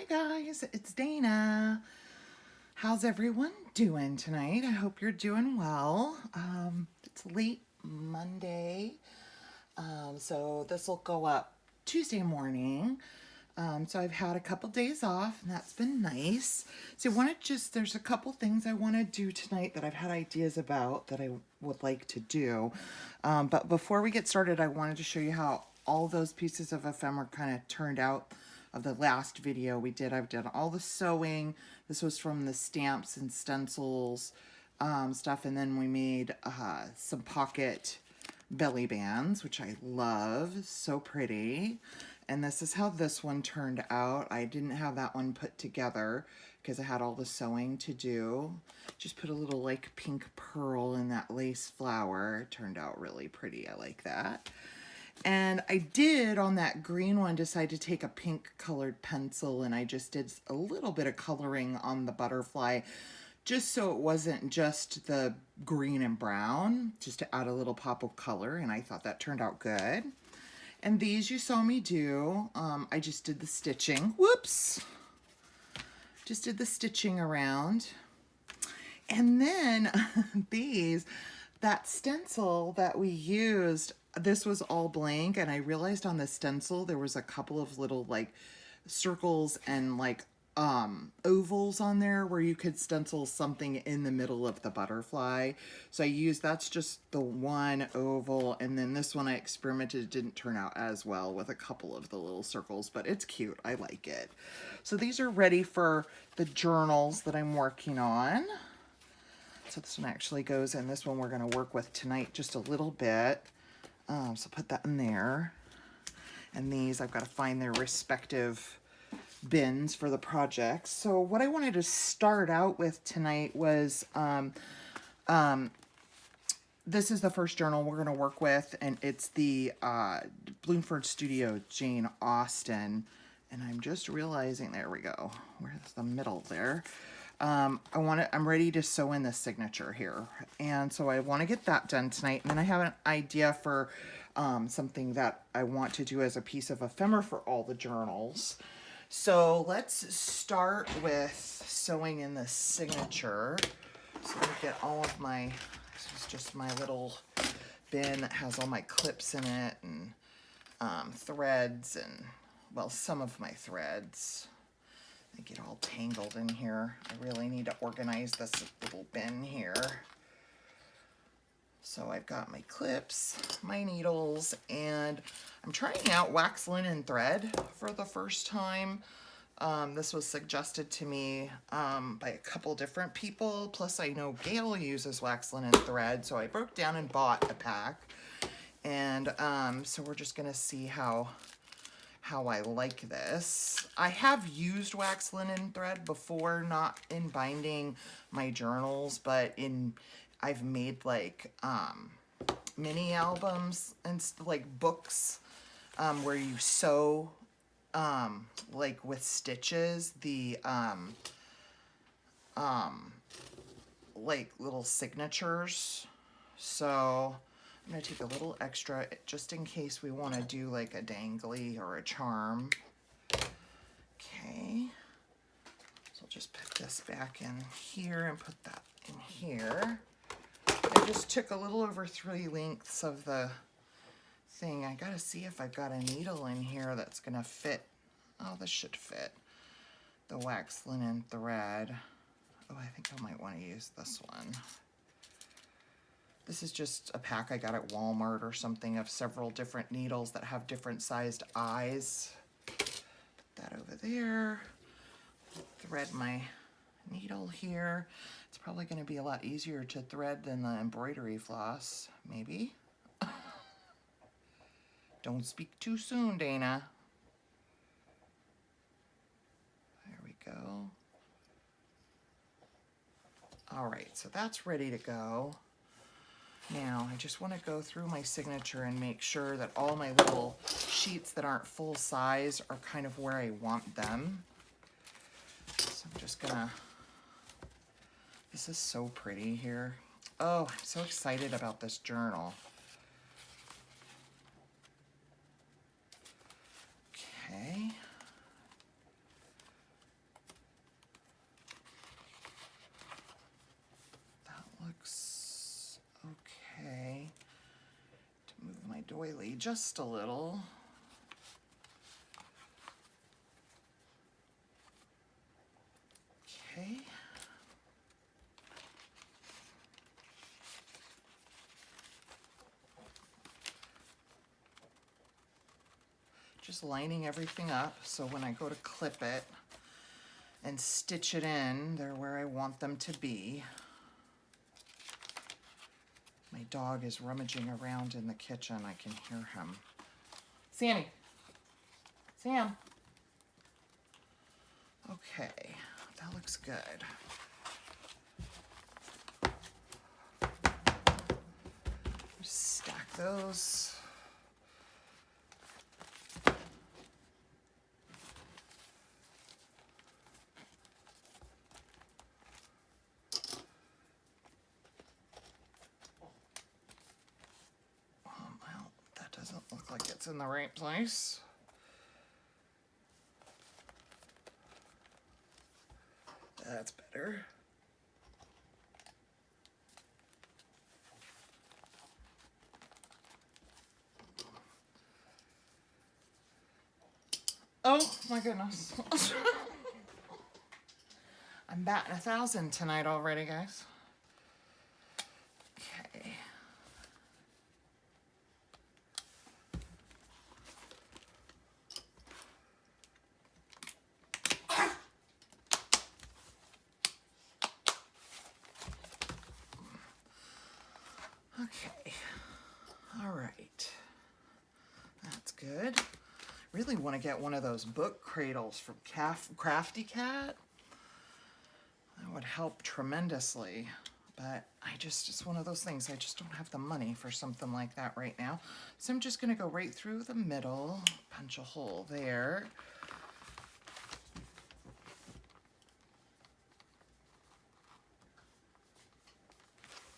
Hi guys, it's Dana. How's everyone doing tonight? I hope you're doing well. It's late Monday, so this will go up Tuesday morning. So I've had a couple days off, and that's been nice. So there's a couple things I want to do tonight that I've had ideas about that I would like to do. But before we get started, I wanted to show you how all those pieces of ephemera kind of turned out of the last video we did. I've done all the sewing. This was from the stamps and stencils stuff, and then we made some pocket belly bands, which I love. So pretty. And this is how this one turned out. I didn't have that one put together because I had all the sewing to do. Just put a little like pink pearl in that lace flower. It turned out really pretty. I like that. And I did, on that green one, decide to take a pink colored pencil, and I just did a little bit of coloring on the butterfly just so it wasn't just the green and brown, just to add a little pop of color, and I thought that turned out good. And these you saw me do. I just did the stitching. Whoops! Just did the stitching around. And then that stencil that we used, this was all blank, and I realized on the stencil there was a couple of little like circles and like ovals on there where you could stencil something in the middle of the butterfly. So that's just the one oval, and then this one I experimented, didn't turn out as well with a couple of the little circles, but it's cute. I like it. So these are ready for the journals that I'm working on. So this one actually goes in. This one we're going to work with tonight just a little bit. So put that in there. And these, I've got to find their respective bins for the projects. So what I wanted to start out with tonight was, this is the first journal we're going to work with, and it's the Bloomford Studio Jane Austen. And I'm just realizing, there we go, where's the middle there? I'm ready to sew in the signature here. And so I want to get that done tonight. And then I have an idea for something that I want to do as a piece of ephemera for all the journals. So let's start with sewing in the signature. So I get all of this is just my little bin that has all my clips in it and threads and, well, some of my threads. They get all tangled in here. I really need to organize this little bin here. So I've got my clips, my needles, and I'm trying out wax linen thread for the first time. This was suggested to me by a couple different people. Plus I know Gail uses wax linen thread, so I broke down and bought a pack. And so we're just gonna see how I like this. I have used wax linen thread before, not in binding my journals, but I've made like mini albums and like books where you sew like with stitches the like little signatures. So I'm going to take a little extra just in case we want to do like a dangly or a charm. Okay. So I'll just put this back in here and put that in here. I just took a little over 3 lengths of the thing. I got to see if I've got a needle in here that's going to fit. Oh, this should fit. The wax linen thread. Oh, I think I might want to use this one. This is just a pack I got at Walmart or something of several different needles that have different sized eyes. Put that over there. Thread my needle here. It's probably going to be a lot easier to thread than the embroidery floss, maybe. Don't speak too soon, Dana. There we go. All right, so that's ready to go. Now, I just want to go through my signature and make sure that all my little sheets that aren't full size are kind of where I want them. So I'm just gonna, this is so pretty here. Oh, I'm so excited about this journal. Okay. oily just a little. Okay. Just lining everything up so when I go to clip it and stitch it in, they're where I want them to be. My dog is rummaging around in the kitchen. I can hear him. Sammy. Sam. Okay, that looks good. Just stack those. Well, that doesn't look like it's in the right place. That's better. Oh my goodness. I'm batting 1,000 tonight already, guys. Okay. Okay. All right. That's good. Really want to get one of those book cradles from Crafty Cat. That would help tremendously, but it's one of those things. I just don't have the money for something like that right now. So I'm just going to go right through the middle, punch a hole there.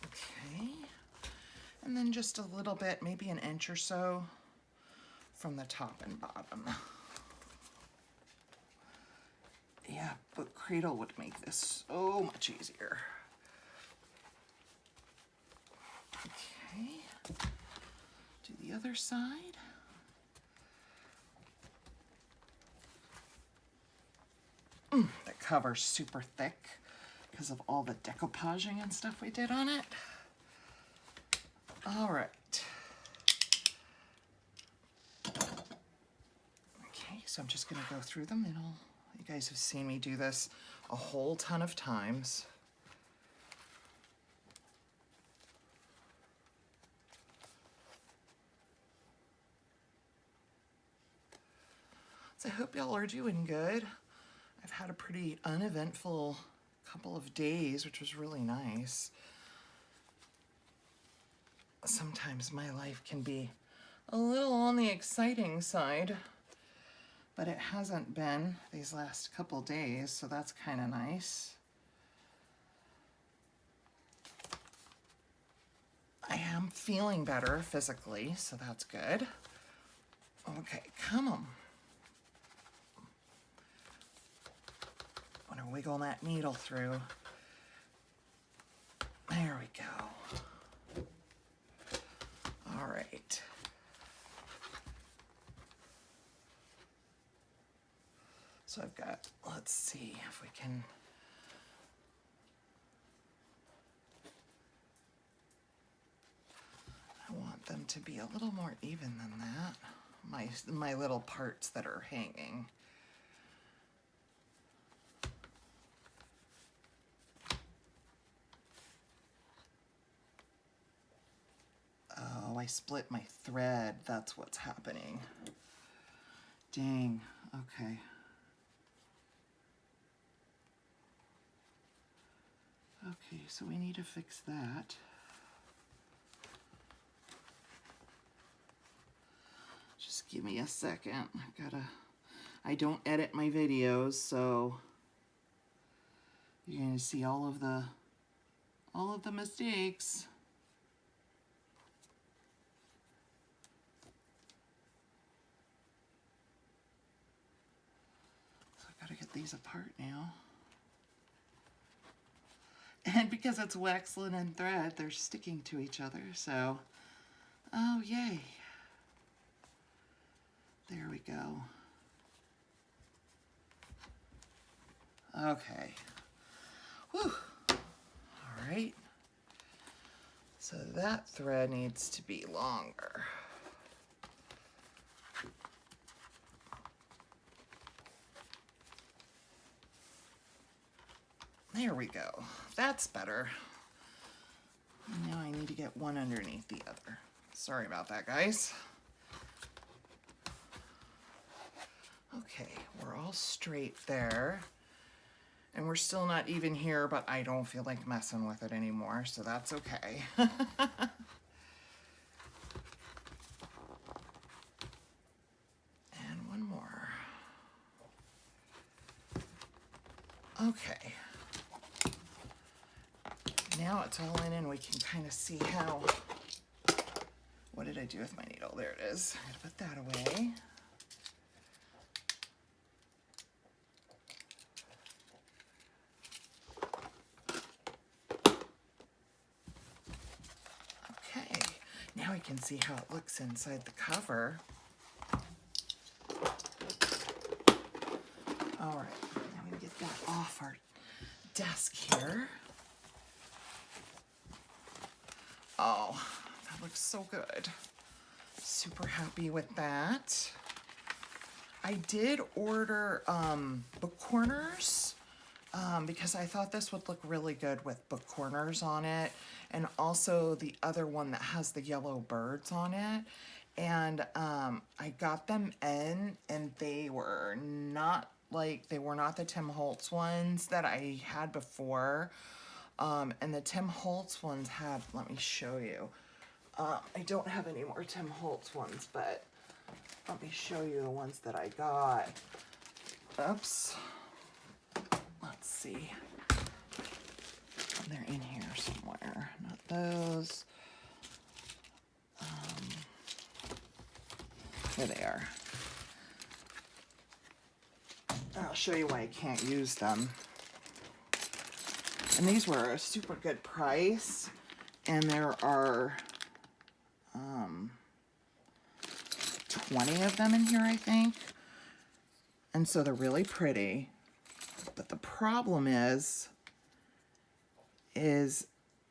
Okay. And then just a little bit, maybe an inch or so from the top and bottom. Yeah, book cradle would make this so much easier. Okay, do the other side. The cover's super thick because of all the decoupaging and stuff we did on it. All right. Okay, so I'm just gonna go through the middle. You guys have seen me do this a whole ton of times. So I hope y'all are doing good. I've had a pretty uneventful couple of days, which was really nice. Sometimes my life can be a little on the exciting side, but it hasn't been these last couple days, so that's kind of nice. I am feeling better physically, so that's good. Okay, come on. I'm gonna wiggle that needle through. There we go. All right. So I've got, let's see if we can, I want them to be a little more even than that. My little parts that are hanging. Oh, I split my thread. That's what's happening. Dang. Okay. Okay, so we need to fix that. Just give me a second. I don't edit my videos, so you're gonna see all of the mistakes. So I gotta get these apart now. And because it's wax linen thread, they're sticking to each other, so, oh yay. There we go. Okay. Whew. All right. So that thread needs to be longer. There we go. That's better. Now I need to get one underneath the other. Sorry about that, guys. Okay, we're all straight there. And we're still not even here, but I don't feel like messing with it anymore, so that's okay. And one more. Okay. Now it's all in and we can kind of see how, what did I do with my needle? There it is. I gotta put that away. Okay, now we can see how it looks inside the cover. All right, I'm gonna get that off our desk here. Oh, that looks so good. Super happy with that. I did order book corners because I thought this would look really good with book corners on it, and also the other one that has the yellow birds on it. And I got them in, and they were not the Tim Holtz ones that I had before. And the Tim Holtz ones had, let me show you. I don't have any more Tim Holtz ones, but let me show you the ones that I got. Oops. Let's see. They're in here somewhere. Not those. Here they are. I'll show you why I can't use them. And these were a super good price. And there are 20 of them in here, I think. And so they're really pretty. But the problem is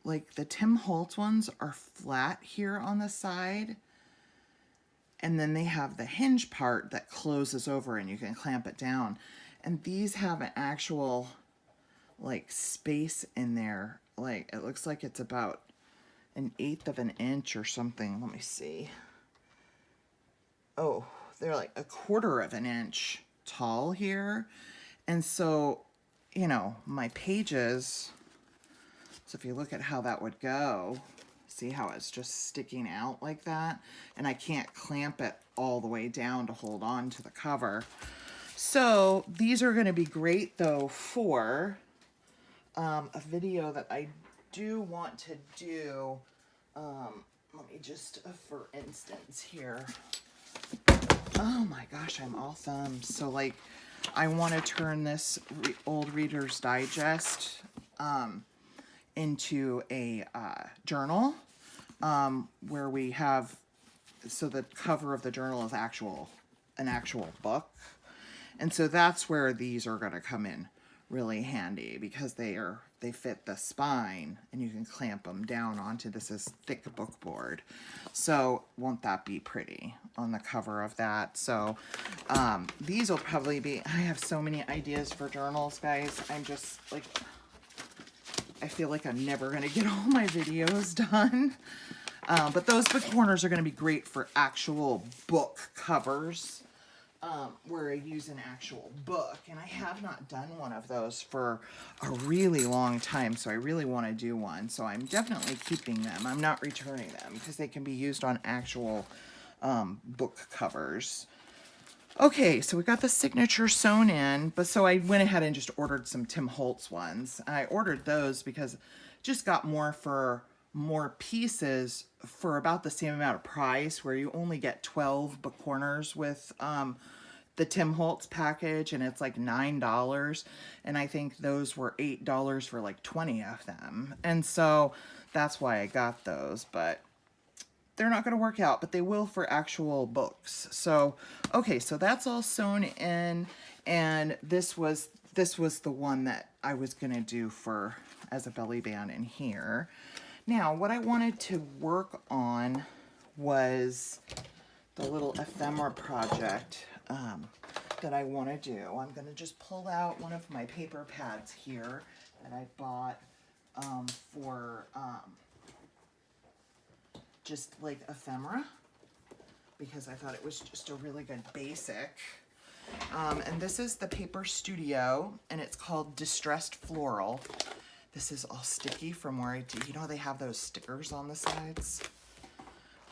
like the Tim Holtz ones are flat here on the side. And then they have the hinge part that closes over and you can clamp it down. And these have an actual like space in there. Like it looks like it's about 1/8 of an inch or something. Let me see. Oh, they're like 1/4 of an inch tall here. And so, you know, my pages, so if you look at how that would go, see how it's just sticking out like that? And I can't clamp it all the way down to hold on to the cover. So these are going to be great though for a video that I do want to do. Let me just, for instance here. Oh my gosh, I'm all thumbs. So like, I want to turn this old Reader's Digest into a journal where we have, so the cover of the journal is an actual book. And so that's where these are going to come in really handy because they fit the spine and you can clamp them down onto this thick book board. So won't that be pretty on the cover of that? So these will probably be, I have so many ideas for journals, guys. I'm just like, I feel like I'm never going to get all my videos done. But those book corners are going to be great for actual book covers. Where I use an actual book, and I have not done one of those for a really long time, so I really want to do one. So I'm definitely keeping them. I'm not returning them because they can be used on actual book covers. Okay, so we got the signature sewn in, but so I went ahead and just ordered some Tim Holtz ones. I ordered those because just got more pieces for about the same amount of price, where you only get 12 book corners with the Tim Holtz package, and it's like $9, and I think those were $8 for like 20 of them, and so that's why I got those. But they're not going to work out, but they will for actual books. So, okay, so that's all sewn in, and this was the one that I was going to do for as a belly band in here. Now, what I wanted to work on was the little ephemera project that I want to do. I'm going to just pull out one of my paper pads here that I bought for just like ephemera, because I thought it was just a really good basic. And this is the Paper Studio, and it's called Distressed Floral. This is all sticky from where I do, you know, they have those stickers on the sides.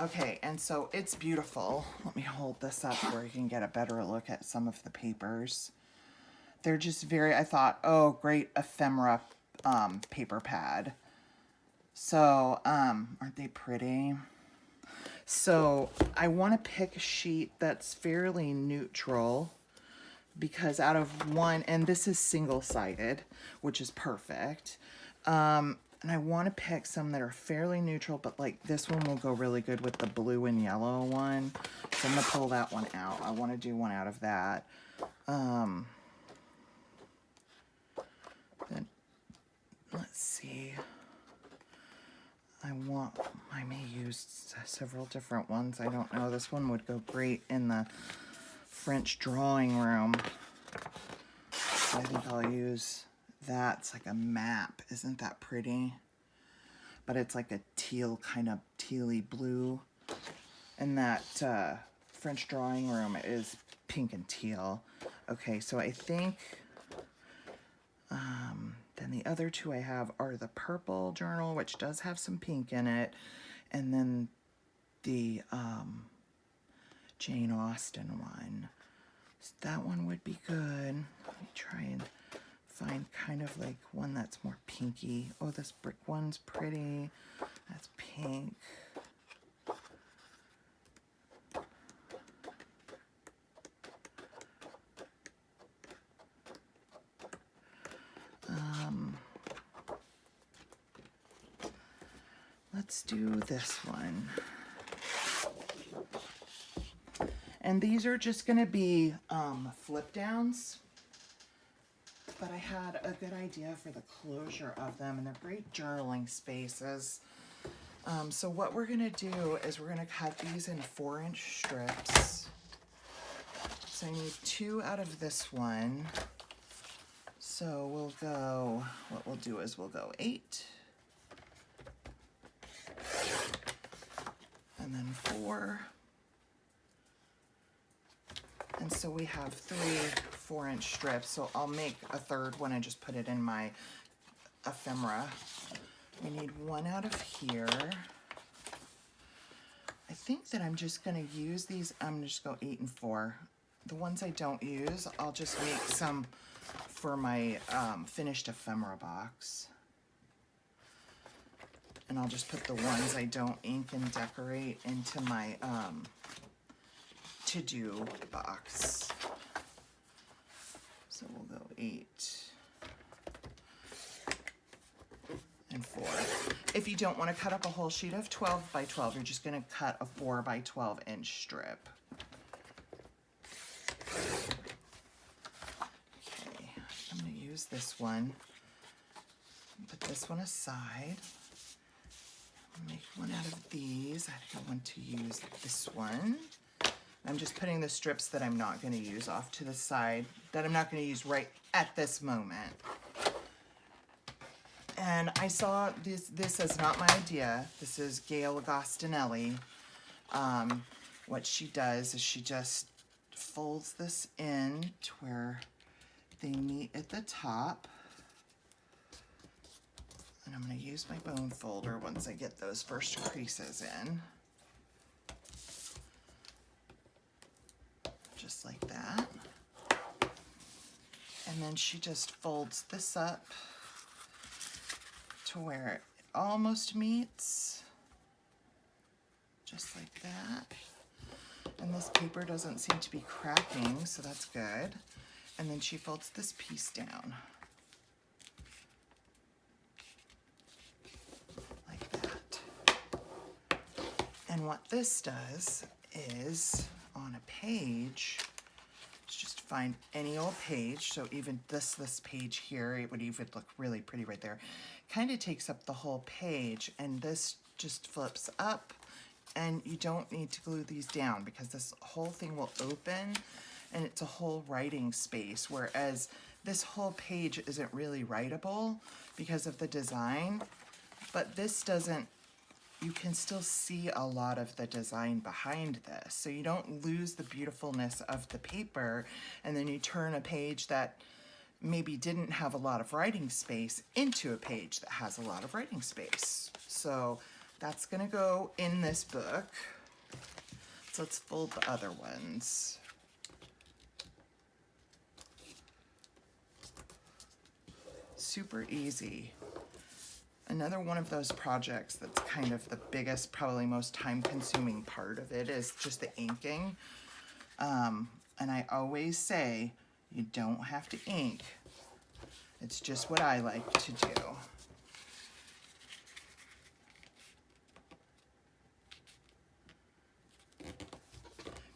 Okay, and so it's beautiful. Let me hold this up where you can get a better look at some of the papers. They're just very, I thought, oh, great ephemera paper pad. So, aren't they pretty? So I want to pick a sheet that's fairly neutral, because out of one, and this is single-sided, which is perfect. And I want to pick some that are fairly neutral, but like this one will go really good with the blue and yellow one. So I'm going to pull that one out. I want to do one out of that. Then let's see. I may use several different ones. I don't know. This one would go great in the French drawing room. So I think I'll use that. It's like a map. Isn't that pretty? But it's like a teal, kind of tealy blue. And that French drawing room is pink and teal. Okay, so I think then the other two I have are the purple journal, which does have some pink in it, and then the Jane Austen one. So that one would be good. Let me try and find kind of like one that's more pinky. Oh, this brick one's pretty. That's pink. Let's do this one. And these are just going to be flip downs, but I had a good idea for the closure of them, and they're great journaling spaces. So what we're going to do is we're going to cut these in 4-inch strips. So I need 2 out of this one. So we'll go, what we'll do is we'll go 8. And then 4. And so we have 3 4-inch strips. So I'll make a third one and just put it in my ephemera. We need 1 out of here. I think that I'm just going to use these. I'm just going to go 8 and 4. The ones I don't use, I'll just make some for my finished ephemera box. And I'll just put the ones I don't ink and decorate into my to-do box. So we'll go 8 and 4. If you don't want to cut up a whole sheet of 12 by 12, you're just going to cut a 4 by 12 inch strip. Okay, I'm going to use this one. Put this one aside. Make 1 out of these. I think I want to use this one. I'm just putting the strips that I'm not going to use off to the side, that I'm not going to use right at this moment. And I saw this is not my idea. This is Gail Agostinelli. What she does is she just folds this in to where they meet at the top. And I'm going to use my bone folder once I get those first creases in. Just like that. And then she just folds this up to where it almost meets. Just like that. And this paper doesn't seem to be cracking, so that's good. And then she folds this piece down. And what this does is on a page, just find any old page. So even this page here, it would even look really pretty right there. Kind of takes up the whole page, and this just flips up, and you don't need to glue these down because this whole thing will open and it's a whole writing space, whereas this whole page isn't really writable because of the design, but this doesn't, you can still see a lot of the design behind this. So you don't lose the beautifulness of the paper, and then you turn a page that maybe didn't have a lot of writing space into a page that has a lot of writing space. So that's gonna go in this book. So let's fold the other ones. Super easy. Another one of those projects that's kind of the biggest, probably most time-consuming part of it is just the inking. And I always say, you don't have to ink. It's just what I like to do.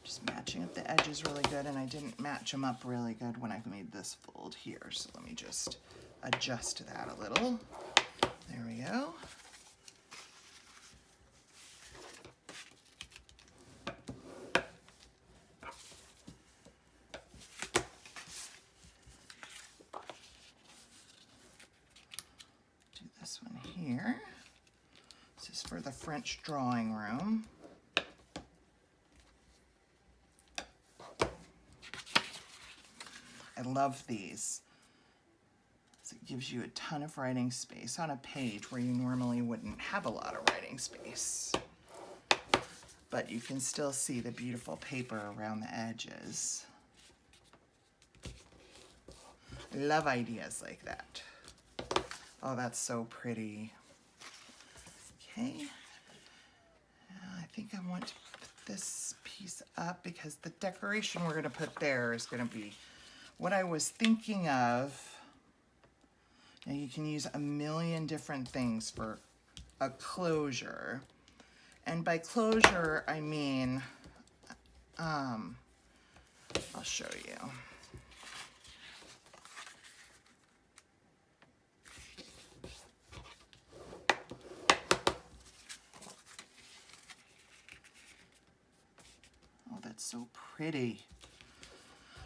Just matching up the edges really good, and I didn't match them up really good when I made this fold here. So let me just adjust that a little. There we go. Do this one here. This is for the French drawing room. I love these. It gives you a ton of writing space on a page where you normally wouldn't have a lot of writing space. But you can still see the beautiful paper around the edges. I love ideas like that. Oh, that's so pretty. Okay. I think I want to put this piece up because the decoration we're going to put there is going to be what I was thinking of. Now you can use a million different things for a closure. And by closure, I mean, I'll show you. Oh, that's so pretty.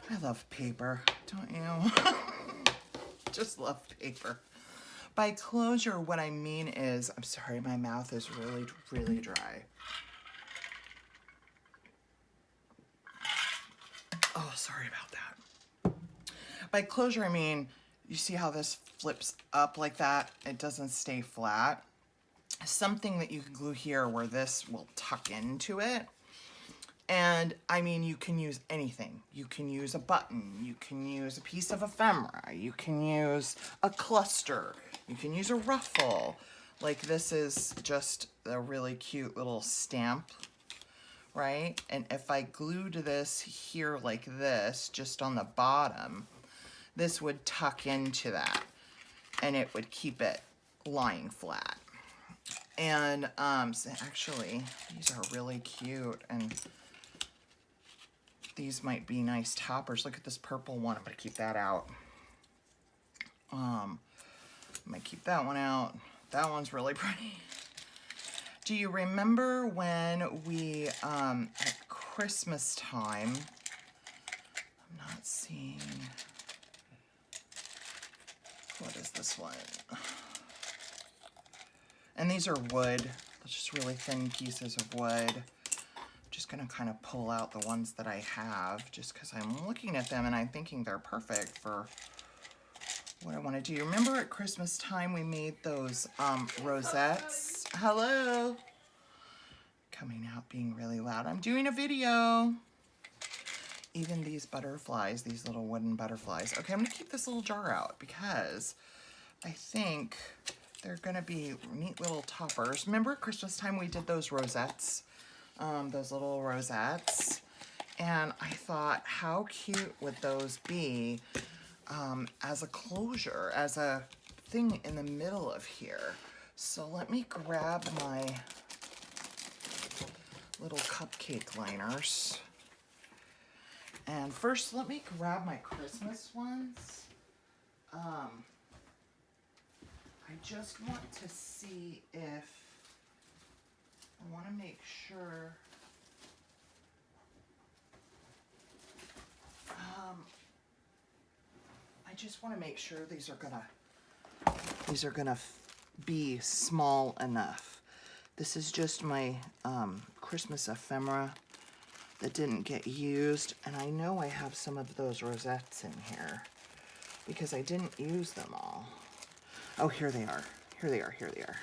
I love paper, don't you? Just love paper. By closure, what I mean is, I'm sorry, my mouth is really, really dry. Oh, sorry about that. By closure, I mean, you see how this flips up like that? It doesn't stay flat. Something that you can glue here where this will tuck into it. And I mean, you can use anything. You can use a button, you can use a piece of ephemera, you can use a cluster, you can use a ruffle. Like this is just a really cute little stamp, right? And if I glued this here like this, just on the bottom, this would tuck into that and it would keep it lying flat. And so actually, these are really cute, and these might be nice toppers. Look at this purple one. I'm gonna keep that out. I might keep that one out. That one's really pretty. Do you remember when we, at Christmas time, I'm not seeing, what is this one? And these are wood, just really thin pieces of wood. Just gonna kind of pull out the ones that I have just because I'm looking at them and I'm thinking they're perfect for what I want to do. Remember at Christmas time we made those rosettes? Hello? Coming out being really loud. I'm doing a video. Even these butterflies, these little wooden butterflies. Okay, I'm gonna keep this little jar out because I think they're gonna be neat little toppers. Remember at Christmas time we did those rosettes? Those little rosettes, and I thought, how cute would those be as a closure, as a thing in the middle of here. So let me grab my little cupcake liners. And first, let me grab my Christmas ones. I just want to see if, I want to make sure, I just want to make sure these are gonna be small enough. This is just my Christmas ephemera that didn't get used, and I know I have some of those rosettes in here because I didn't use them all. Oh, here they are. Here they are. Here they are.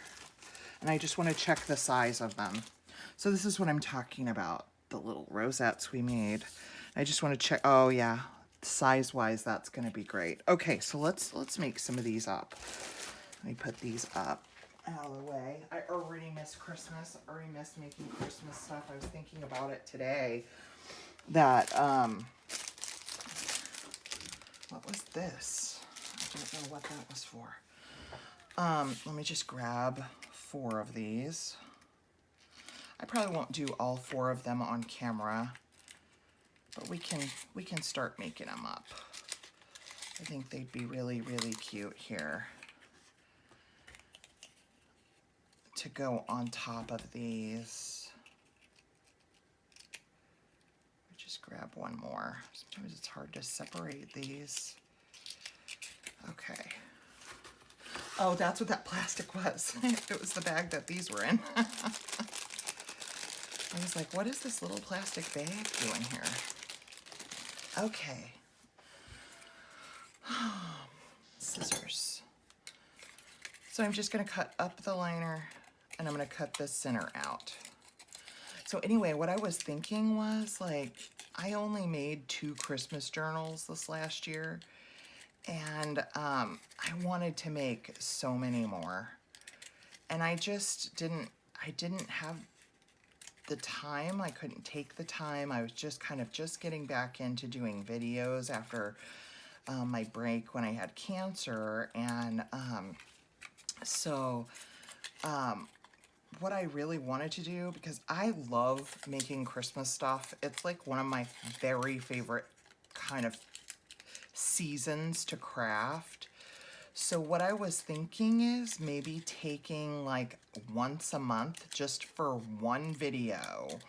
And I just want to check the size of them. So this is what I'm talking about, the little rosettes we made. I just want to check. Oh yeah, size-wise, that's going to be great. Okay, so let's make some of these up. Let me put these up out of the way. I already miss Christmas. I already miss making Christmas stuff. I was thinking about it today. That what was this? I don't know what that was for. Let me just grab 4 of these. I probably won't do all 4 of them on camera, but we can start making them up. I think they'd be really, really cute here to go on top of these. Just grab one more. Sometimes it's hard to separate these. Okay. Oh, that's what that plastic was. It was the bag that these were in. I was like, what is this little plastic bag doing here? Okay. Scissors. So I'm just going to cut up the liner, and I'm going to cut the center out. So anyway, what I was thinking was, like, I only made 2 Christmas journals this last year, and I wanted to make so many more. And I just didn't have the time. I couldn't take the time. I was just kind of just getting back into doing videos after my break when I had cancer. And what I really wanted to do, because I love making Christmas stuff. It's like one of my very favorite kind of seasons to craft. So what I was thinking is maybe taking like once a month, just for one video,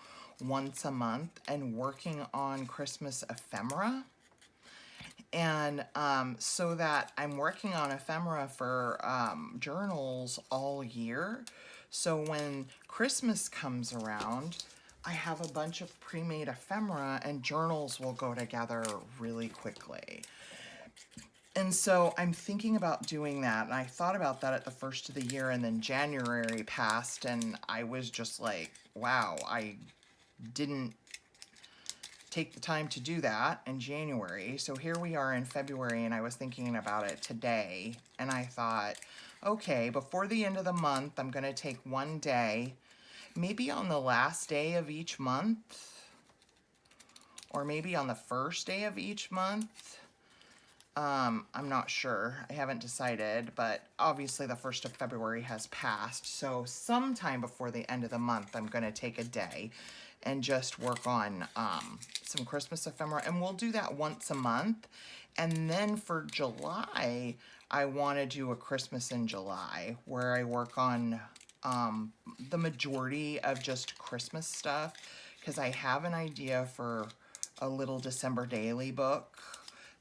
once a month, and working on Christmas ephemera. And so that I'm working on ephemera for journals all year. So when Christmas comes around, I have a bunch of pre-made ephemera, and journals will go together really quickly. And so I'm thinking about doing that. And I thought about that at the first of the year, and then January passed, and I was just like, wow, I didn't take the time to do that in January. So here we are in February, and I was thinking about it today, and I thought, okay, before the end of the month, I'm going to take one day, maybe on the last day of each month, or maybe on the first day of each month. I'm not sure. I haven't decided, but obviously the 1st of February has passed. So sometime before the end of the month, I'm going to take a day and just work on some Christmas ephemera. And we'll do that once a month. And then for July, I want to do a Christmas in July, where I work on the majority of just Christmas stuff, because I have an idea for a little December daily book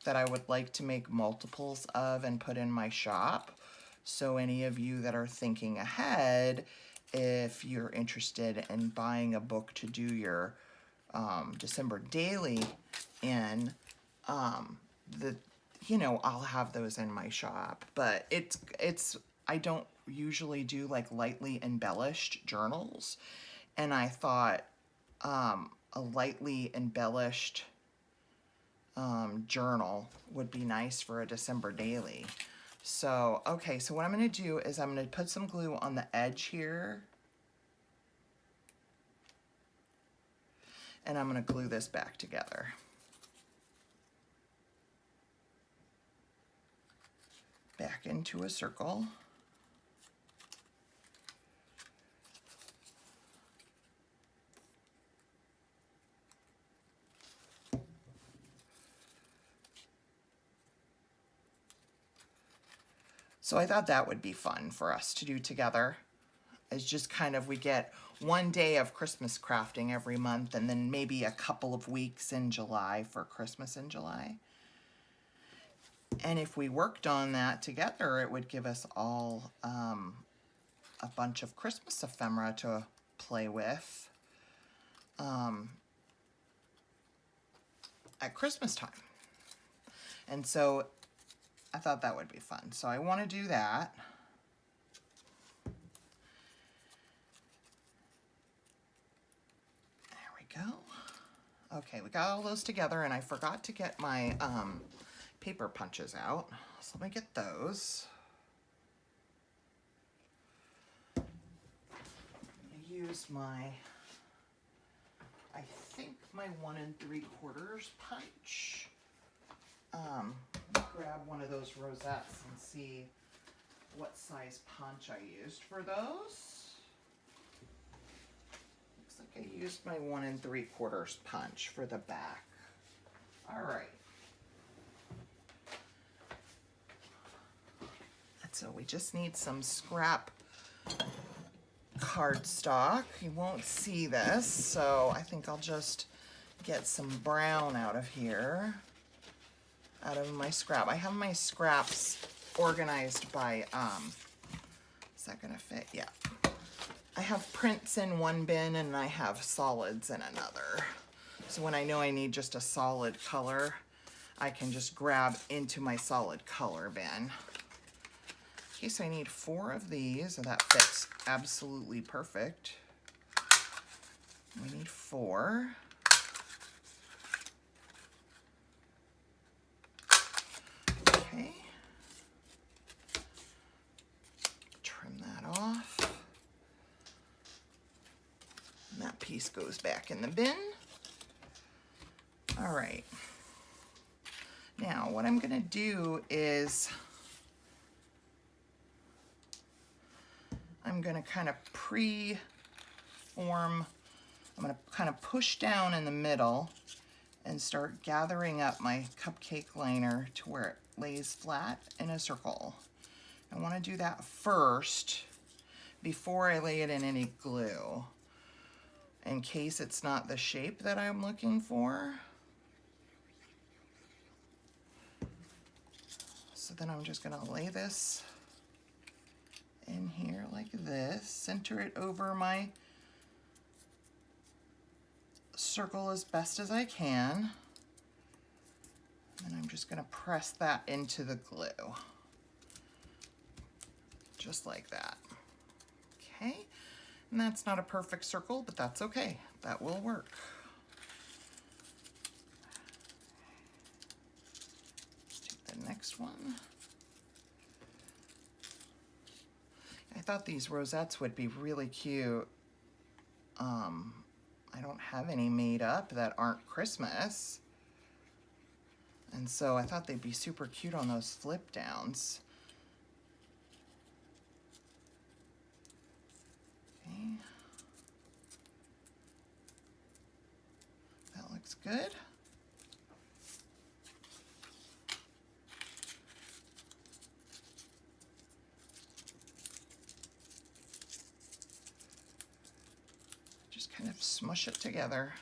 that I would like to make multiples of and put in my shop. So any of you that are thinking ahead, if you're interested in buying a book to do your December daily in, I'll have those in my shop. But I don't usually do like lightly embellished journals, and I thought a lightly embellished journal would be nice for a December daily. So, okay, so what I'm going to do is I'm going to put some glue on the edge here, and I'm going to glue this back together. Back into a circle. So I thought that would be fun for us to do together. It's just kind of, we get one day of Christmas crafting every month, and then maybe a couple of weeks in July for Christmas in July. And if we worked on that together, it would give us all a bunch of Christmas ephemera to play with at Christmas time. And so I thought that would be fun. So I want to do that. There we go. Okay, we got all those together, and I forgot to get my paper punches out. So let me get those. I use my, I think my 1 3/4 punch. Grab one of those rosettes and see what size punch I used for those. Looks like I used my 1 3/4 punch for the back. All right. So we just need some scrap cardstock. You won't see this, so I think I'll just get some brown out of here, out of my scrap. I have my scraps organized by, is that gonna fit? Yeah. I have prints in one bin and I have solids in another. So when I know I need just a solid color, I can just grab into my solid color bin. Okay, so I need 4 of these, and that fits absolutely perfect. We need 4. Okay. Trim that off. And that piece goes back in the bin. All right. Now, what I'm gonna do is I'm gonna kind of pre-form, I'm gonna kind of push down in the middle and start gathering up my cupcake liner to where it lays flat in a circle. I wanna do that first before I lay it in any glue, in case it's not the shape that I'm looking for. So then I'm just gonna lay this in here like this, center it over my circle as best as I can, and I'm just gonna press that into the glue, just like that. Okay, and that's not a perfect circle, but that's okay, that will work. Let's take the next one. I thought these rosettes would be really cute. I don't have any made up that aren't Christmas. And so I thought they'd be super cute on those flip downs. Okay. That looks good. Kind of smush it together.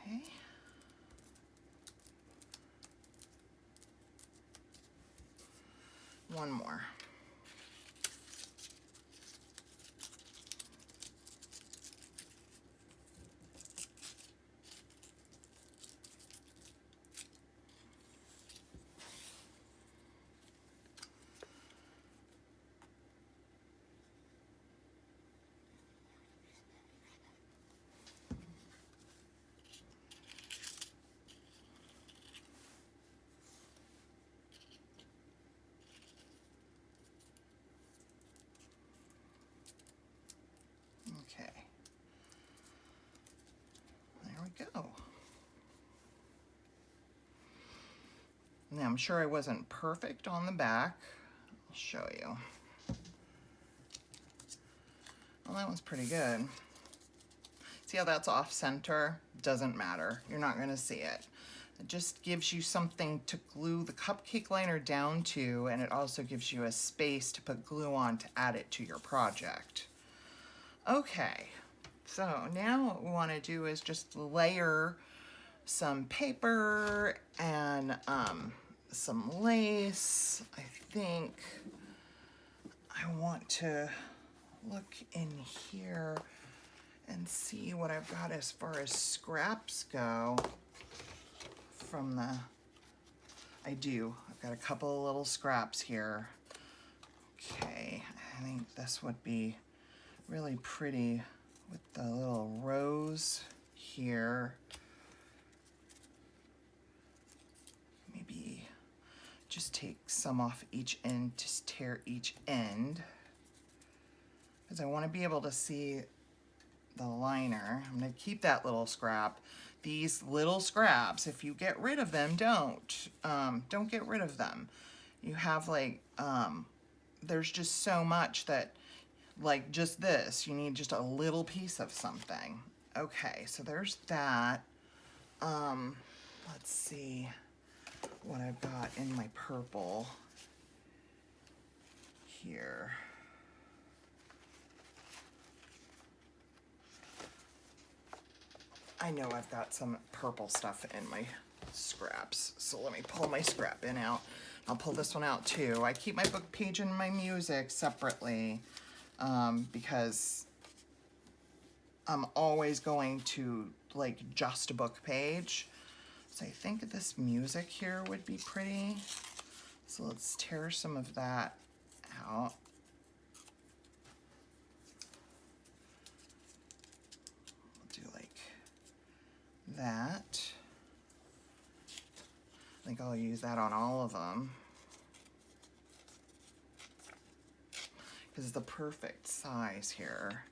Okay. One more. Now, I'm sure I wasn't perfect on the back. I'll show you. Well, that one's pretty good. See how that's off center? Doesn't matter. You're not going to see it. It just gives you something to glue the cupcake liner down to, and it also gives you a space to put glue on to add it to your project. Okay, so now what we want to do is just layer some paper and some lace. I think I want to look in here and see what I've got as far as scraps go from the, I've got a couple of little scraps here. Okay, I think this would be really pretty with the little rose here. Maybe just take some off each end, just tear each end, because I want to be able to see the liner. I'm going to keep that little scrap. These little scraps, if you get rid of them, don't get rid of them. You have like, there's just so much that, like just this, you need just a little piece of something. Okay, so there's that. Let's see what I've got in my purple here. I know I've got some purple stuff in my scraps, so let me pull my scrap bin out. I'll pull this one out too. I keep my book page and my music separately because I'm always going to like just a book page. So I think this music here would be pretty. So let's tear some of that out. That. I think I'll use that on all of them because it's the perfect size here.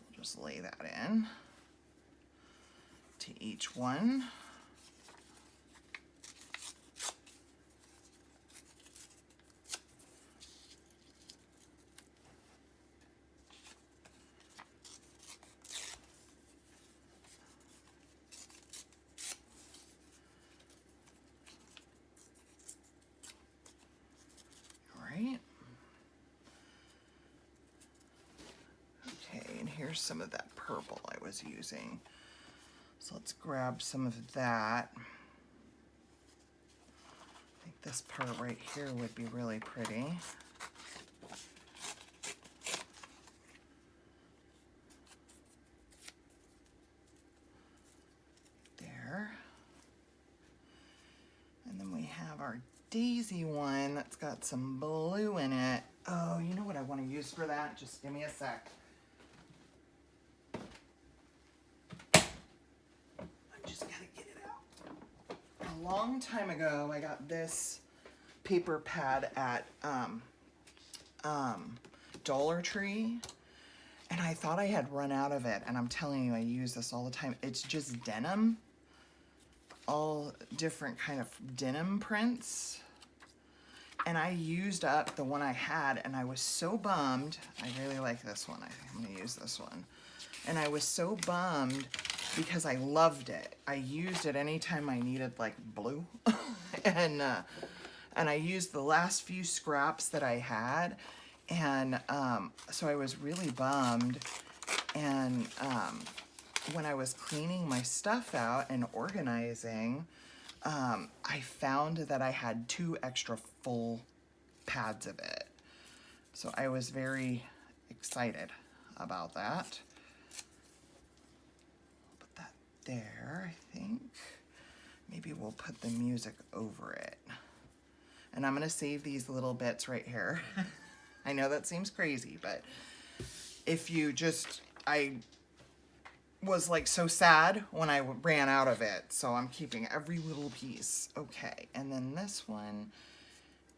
We'll just lay that in to each one. Here's some of that purple I was using. So let's grab some of that. I think this part right here would be really pretty. There. And then we have our daisy one that's got some blue in it. Oh, you know what I want to use for that? Just give me a sec. A long time ago, I got this paper pad at Dollar Tree, and I thought I had run out of it, and I'm telling you, I use this all the time. It's just denim, all different kind of denim prints, and I used up the one I had, and I was so bummed. I really like this one. I think I'm gonna use this one. And I was so bummed because I loved it. I used it anytime I needed like blue. and I used the last few scraps that I had. And so I was really bummed. And when I was cleaning my stuff out and organizing, I found that I had 2 extra full pads of it. So I was very excited about that. There, I think. Maybe we'll put the music over it. And I'm gonna save these little bits right here. I know that seems crazy, but if you just, I was like so sad when I ran out of it, so I'm keeping every little piece. Okay, and then this one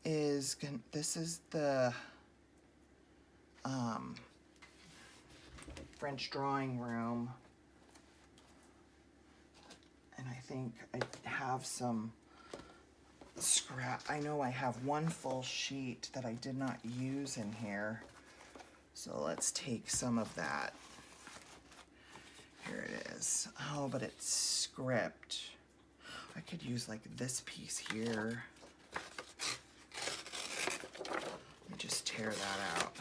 is, this is the French drawing room. And I think I have some scrap. I know I have one full sheet that I did not use in here. So let's take some of that. Here it is. Oh, but it's script. I could use like this piece here. Let me just tear that out.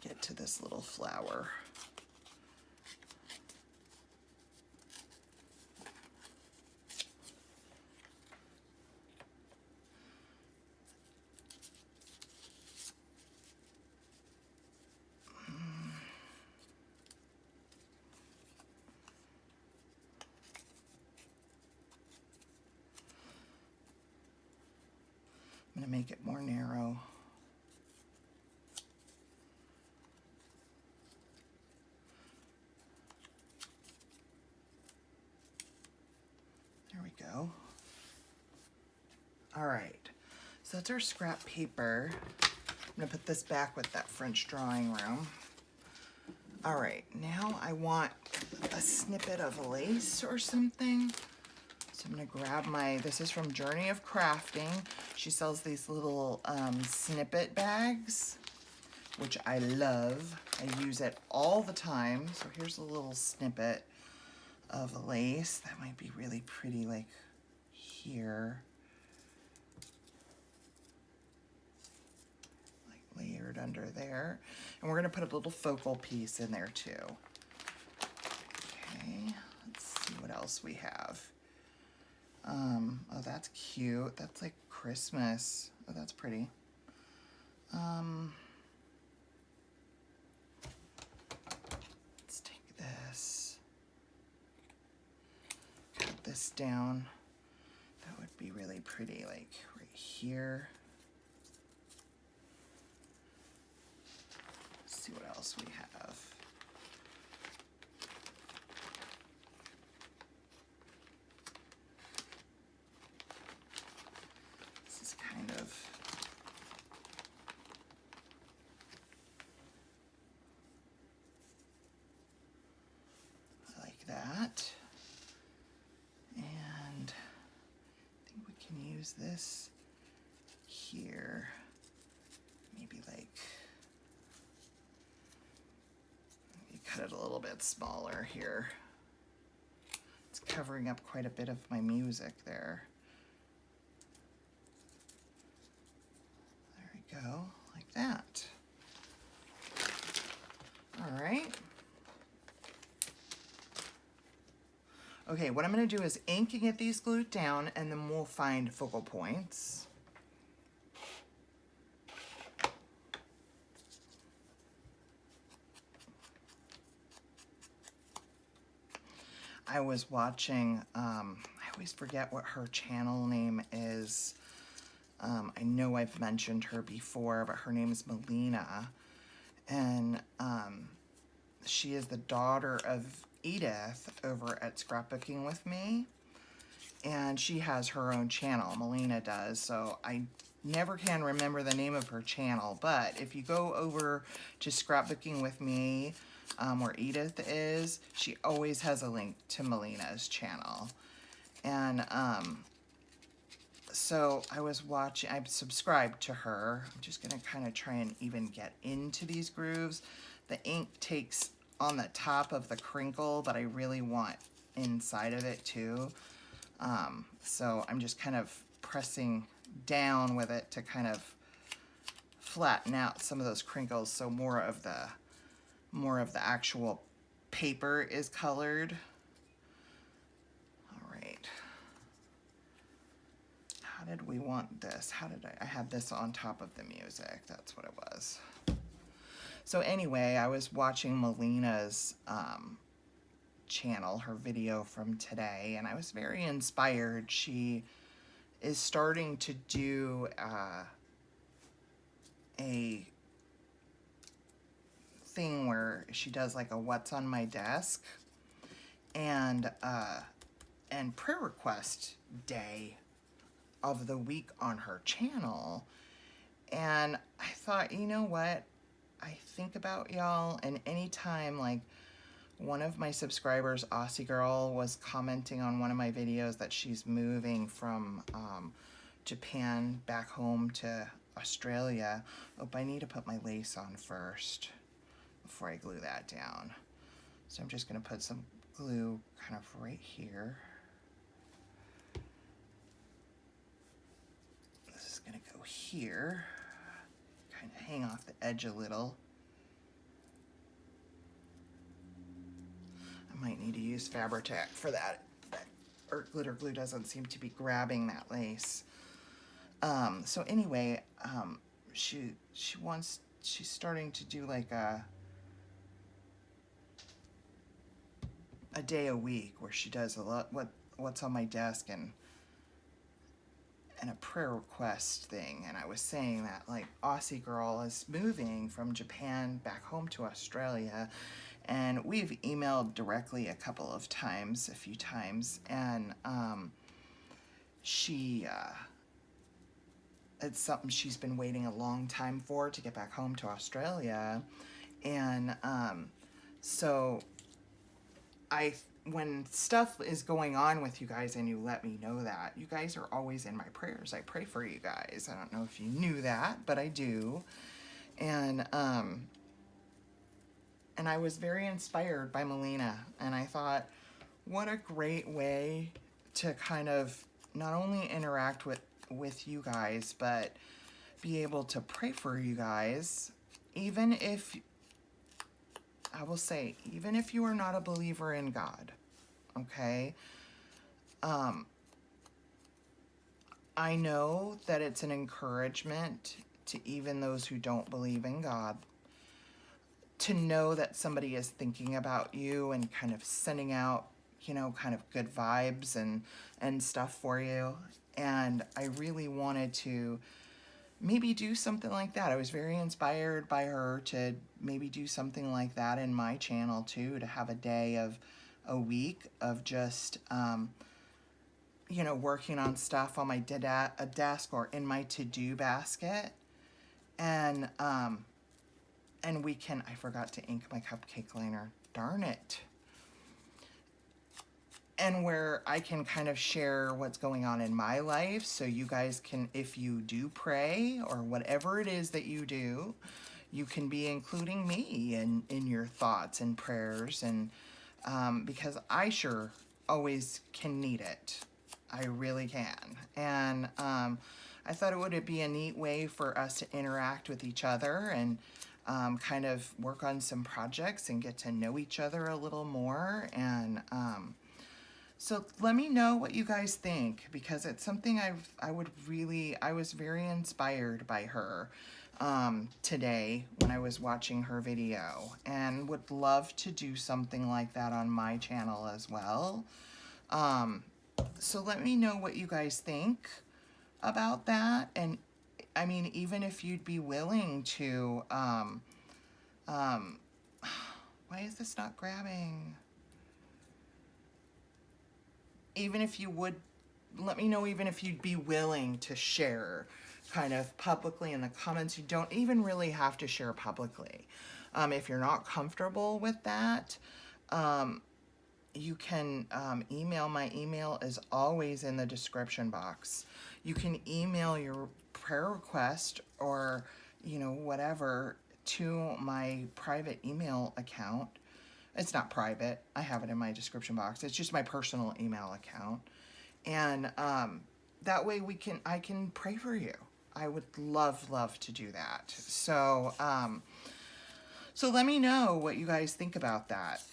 Get to this little flower. I'm going to make it more narrow. There we go. All right, so that's our scrap paper. I'm going to put this back with that French drawing room. All right, now I want a snippet of lace or something. So I'm gonna grab this is from Journey of Crafting. She sells these little snippet bags, which I love. I use it all the time. So here's a little snippet of lace. That might be really pretty, like here. Like layered under there. And we're gonna put a little focal piece in there too. Okay, let's see what else we have. Oh, that's cute. That's like Christmas. Oh, that's pretty. Let's take this. Cut this down. That would be really pretty, like right here. Let's see what else we have. This here, maybe like, you cut it a little bit smaller here. It's covering up quite a bit of my music there. There we go, like that. All right. Okay, what I'm going to do is ink and get these glued down, and then we'll find focal points. I was watching, I always forget what her channel name is. I know I've mentioned her before, but her name is Melina. And she is the daughter of Edith over at Scrapbooking with Me, and she has her own channel. Melina does, so I never can remember the name of her channel, but if you go over to Scrapbooking with Me, where Edith is, she always has a link to Melina's channel. And so I was watching, I've subscribed to her. I'm just gonna kind of try and even get into these grooves. The ink takes on the top of the crinkle, but I really want inside of it too. So I'm just kind of pressing down with it to kind of flatten out some of those crinkles, so more of the actual paper is colored. All right. How did we want this? How did I had this on top of the music. That's what it was. So anyway, I was watching Melina's channel, her video from today, and I was very inspired. She is starting to do a thing where she does like a what's on my desk and prayer request day of the week on her channel. And I thought, you know what? I think about y'all, and anytime like one of my subscribers, Aussie Girl, was commenting on one of my videos that she's moving from Japan back home to Australia. Oh, I need to put my lace on first before I glue that down. So I'm just going to put some glue kind of right here. This is going to go here, kind of hang off the edge a little. I might need to use Fabri-Tac for that. Or glitter glue doesn't seem to be grabbing that lace. So anyway, she's starting to do like a day a week where she does a lot what's on my desk and a prayer request thing. And I was saying that like Aussie Girl is moving from Japan back home to Australia, and we've emailed directly a few times, and it's something she's been waiting a long time for, to get back home to Australia. And so when stuff is going on with you guys and you let me know that, you guys are always in my prayers. I pray for you guys. I don't know if you knew that, but I do. And I was very inspired by Melina, and I thought, what a great way to kind of not only interact with you guys, but be able to pray for you guys, even if, I will say, even if you are not a believer in God, okay? I know that it's an encouragement to even those who don't believe in God, to know that somebody is thinking about you and kind of sending out, kind of good vibes and stuff for you. And I really wanted to maybe do something like that. I was very inspired by her to maybe do something like that in my channel too, to have a week of just, working on stuff on my desk or in my to-do basket. And I forgot to ink my cupcake liner, darn it. And where I can kind of share what's going on in my life, so you guys can, if you do pray or whatever it is that you do, you can be including me in your thoughts and prayers, and because I sure always can need it. I really can. And I thought it would be a neat way for us to interact with each other and kind of work on some projects and get to know each other a little more. And so let me know what you guys think, because it's something I was very inspired by her today when I was watching her video, and would love to do something like that on my channel as well. So let me know what you guys think about that. And I mean, even if you'd be willing to, why is this not grabbing? Even if you would, let me know even if you'd be willing to share kind of publicly in the comments. You don't even really have to share publicly. If you're not comfortable with that, you can email. My email is always in the description box. You can email your prayer request or, whatever, to my private email account. It's not private. I have it in my description box. It's just my personal email account. And that way I can pray for you. I would love to do that. So, so let me know what you guys think about that.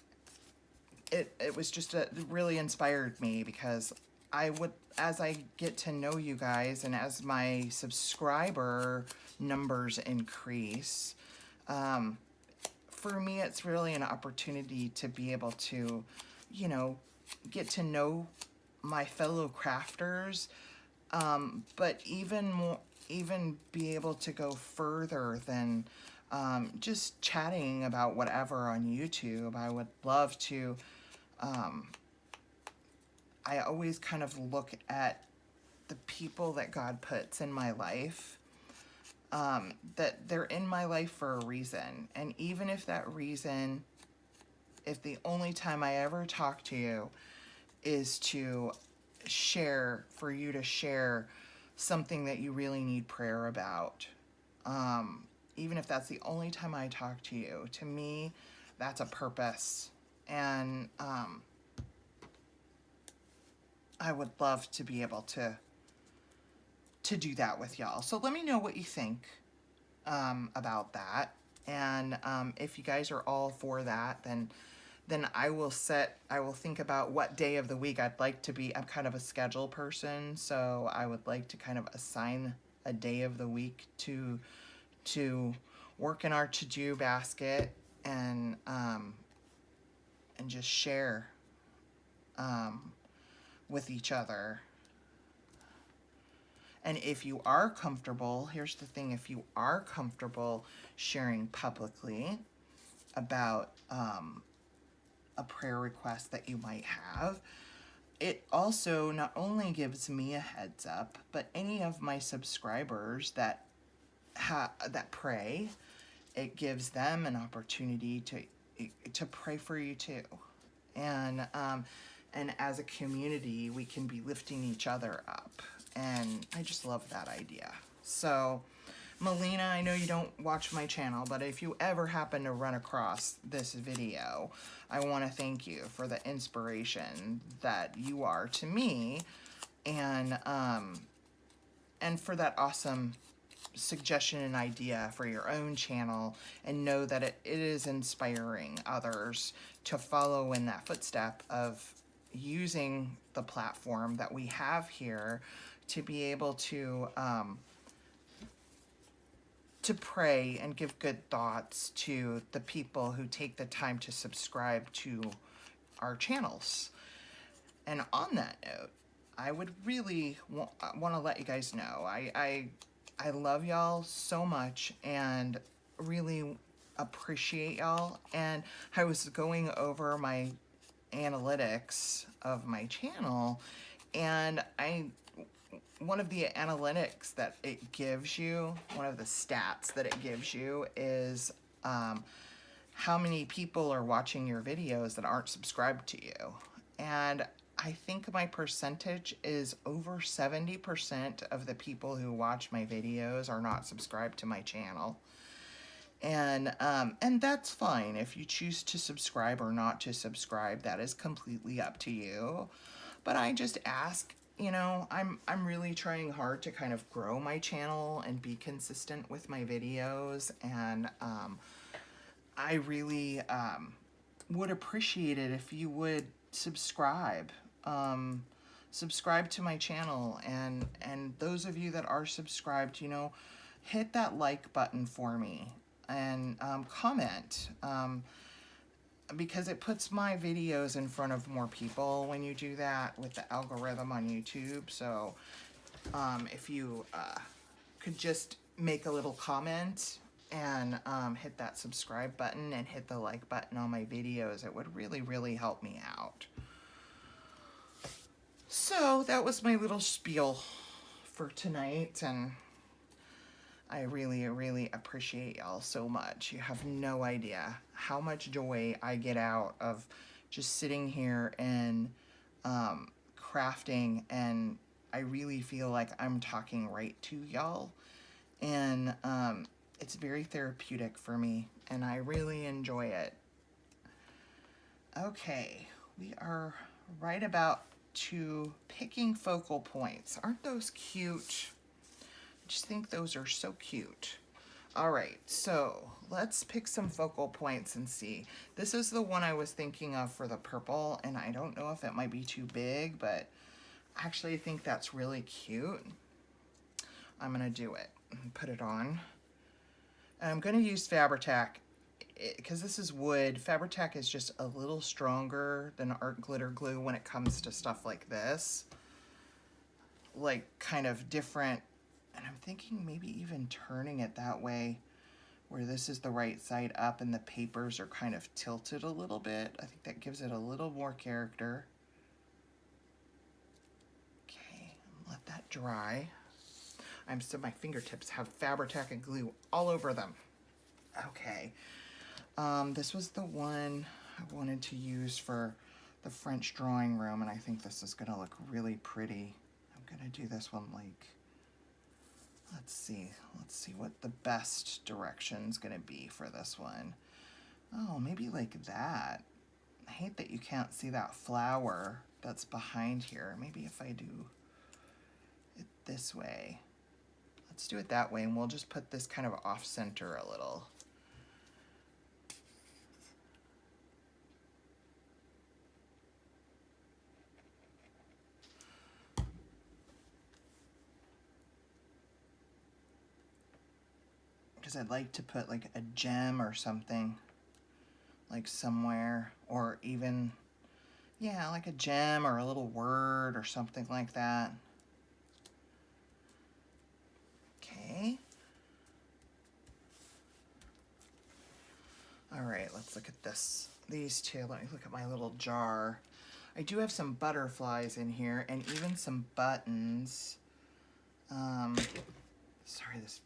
It was just really inspired me, because as I get to know you guys and as my subscriber numbers increase, for me, it's really an opportunity to be able to, get to know my fellow crafters, but even be able to go further than just chatting about whatever on YouTube. I would love to, I always kind of look at the people that God puts in my life, that they're in my life for a reason. And even if that reason, if the only time I ever talk to you is to share, for you to share something that you really need prayer about, even if that's the only time I talk to you, to me, that's a purpose. And I would love to be able to do that with y'all. So let me know what you think about that. And if you guys are all for that, then I will think about what day of the week I'd like to be. I'm kind of a schedule person, so I would like to kind of assign a day of the week to work in our to-do basket and just share with each other. And if you are comfortable, here's the thing, if you are comfortable sharing publicly about a prayer request that you might have, it also not only gives me a heads up, but any of my subscribers that pray, it gives them an opportunity to pray for you too. And as a community, we can be lifting each other up. And I just love that idea. So, Melina, I know you don't watch my channel, but if you ever happen to run across this video, I want to thank you for the inspiration that you are to me, and for that awesome suggestion and idea for your own channel, and know that it is inspiring others to follow in that footstep of using the platform that we have here to be able to pray and give good thoughts to the people who take the time to subscribe to our channels. And on that note, I would really want to let you guys know, I love y'all so much and really appreciate y'all. And I was going over my analytics of my channel, and one of the analytics that it gives you, one of the stats that it gives you is how many people are watching your videos that aren't subscribed to you. And I think my percentage is over 70% of the people who watch my videos are not subscribed to my channel. And that's fine. If you choose to subscribe or not to subscribe, that is completely up to you. But I just ask, you know, I'm really trying hard to kind of grow my channel and be consistent with my videos, and I really would appreciate it if you would subscribe. Subscribe to my channel, and those of you that are subscribed, you know, hit that like button for me, and comment, because it puts my videos in front of more people when you do that with the algorithm on YouTube. So if you could just make a little comment and hit that subscribe button and hit the like button on my videos, it would really, really help me out. So that was my little spiel for tonight, and I really, really appreciate y'all so much. You have no idea how much joy I get out of just sitting here and crafting, and I really feel like I'm talking right to y'all. And it's very therapeutic for me, and I really enjoy it. Okay, we are right about to picking focal points. Aren't those cute? Just think those are so cute. All right, so let's pick some focal points and see. This is the one I was thinking of for the purple, and I don't know if it might be too big, but actually I think that's really cute. I'm gonna do it and put it on. And I'm gonna use Fabri-Tac because this is wood. Fabri-Tac is just a little stronger than art glitter glue when it comes to stuff like this. Like kind of different. And I'm thinking maybe even turning it that way where this is the right side up and the papers are kind of tilted a little bit. I think that gives it a little more character. Okay, let that dry. My fingertips have Fabri-Tac and glue all over them. Okay. This was the one I wanted to use for the French drawing room, and I think this is gonna look really pretty. I'm gonna do this one like, let's see what the best direction's gonna be for this one. Oh, maybe like that. I hate that you can't see that flower that's behind here. Maybe if I do it this way. Let's do it that way, and we'll just put this kind of off center a little. Because I'd like to put like a gem or something like somewhere, or even, yeah, like a gem or a little word or something like that. Okay. All right, let's look at these two. Let me look at my little jar. I do have some butterflies in here and even some buttons. Sorry, this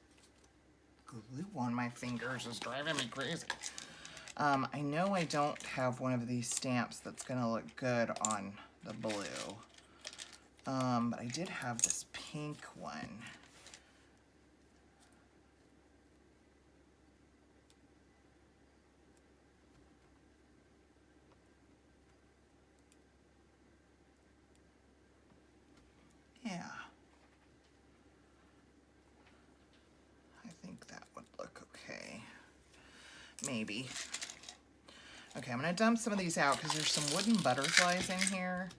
glue on my fingers is driving me crazy. I know I don't have one of these stamps that's gonna look good on the blue. But I did have this pink one. Yeah. I think that would look okay. Maybe. Okay, I'm gonna dump some of these out because there's some wooden butterflies in here.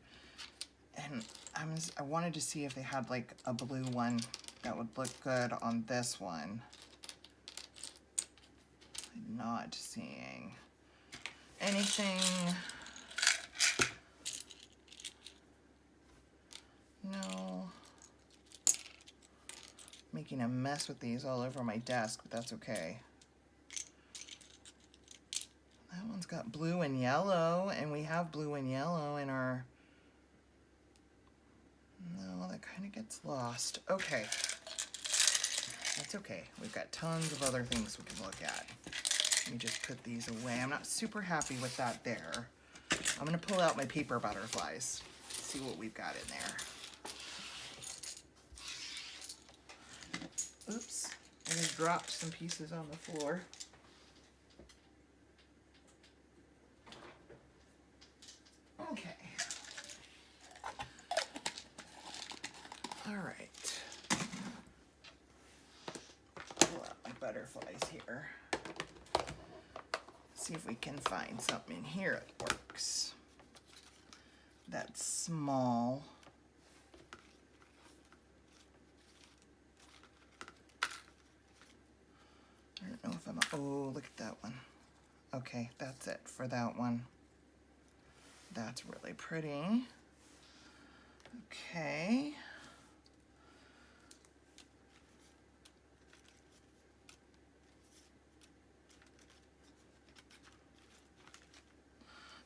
And I wanted to see if they had like a blue one that would look good on this one. I'm not seeing anything. No. Making a mess with these all over my desk, but that's okay. That one's got blue and yellow, and we have blue and yellow in our... No, that kind of gets lost. Okay. That's okay. We've got tons of other things we can look at. Let me just put these away. I'm not super happy with that there. I'm going to pull out my paper butterflies. See what we've got in there. Oops, I just dropped some pieces on the floor. Okay. All right. Pull out my butterflies here. See if we can find something in here that works. That's small. I don't know if I'm, oh, look at that one. Okay, that's it for that one. That's really pretty. Okay.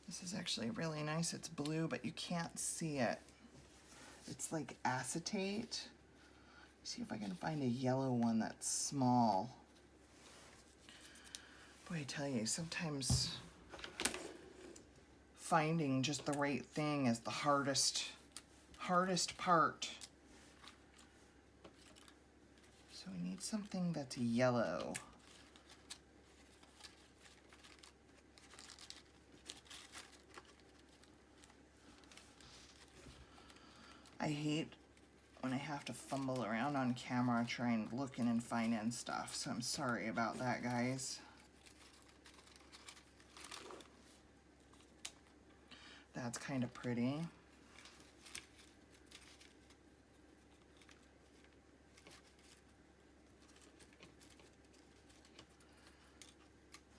This is actually really nice. It's blue, but you can't see it. It's like acetate. See if I can find a yellow one that's small. Boy, I tell you, sometimes finding just the right thing is the hardest part. So we need something that's yellow. I hate when I have to fumble around on camera trying looking and finding stuff, so I'm sorry about that, guys. That's kind of pretty.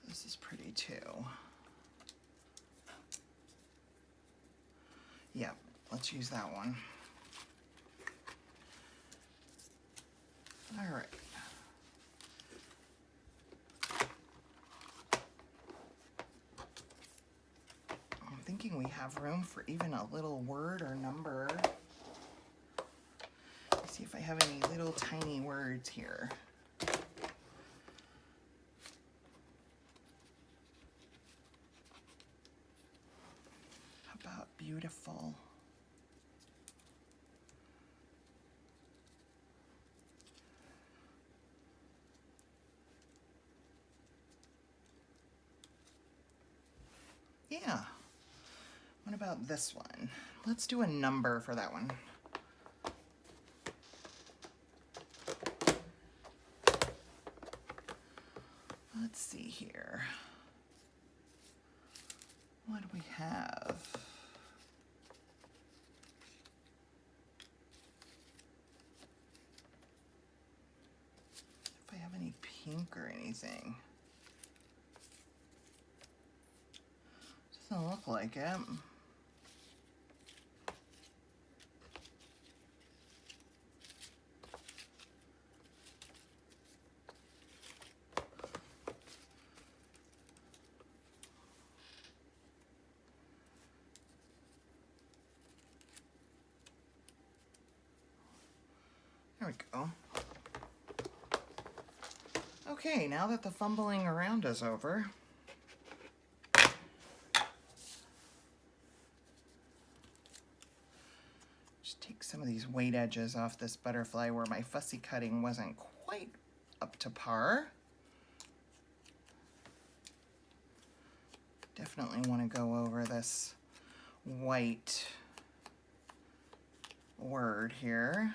This is pretty too. Yep, let's use that one. All right. I'm thinking we have room for even a little word or number. Let's see See if I have any little tiny words here. How about beautiful? Yeah. What about this one? Let's do a number for that one. Let's see here. What do we have? If I have any pink or anything. Doesn't look like it. There we go. Okay, now that the fumbling around is over, just take some of these weight edges off this butterfly where my fussy cutting wasn't quite up to par. Definitely want to go over this white word here.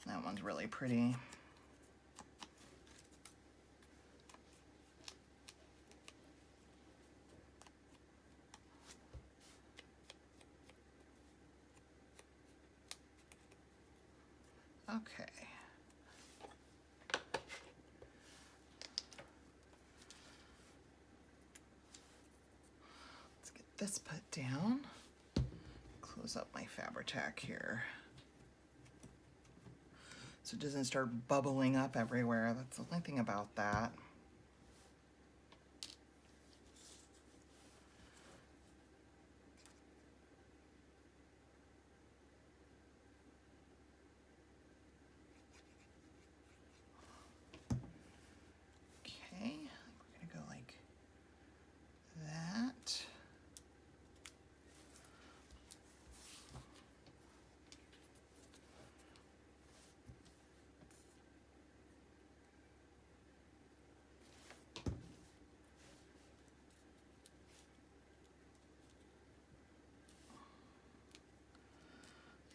That one's really pretty. Okay. Let's get this put down. Close up my Fabri-Tac here, so it doesn't start bubbling up everywhere. That's the only thing about that. Okay, we're gonna go like that.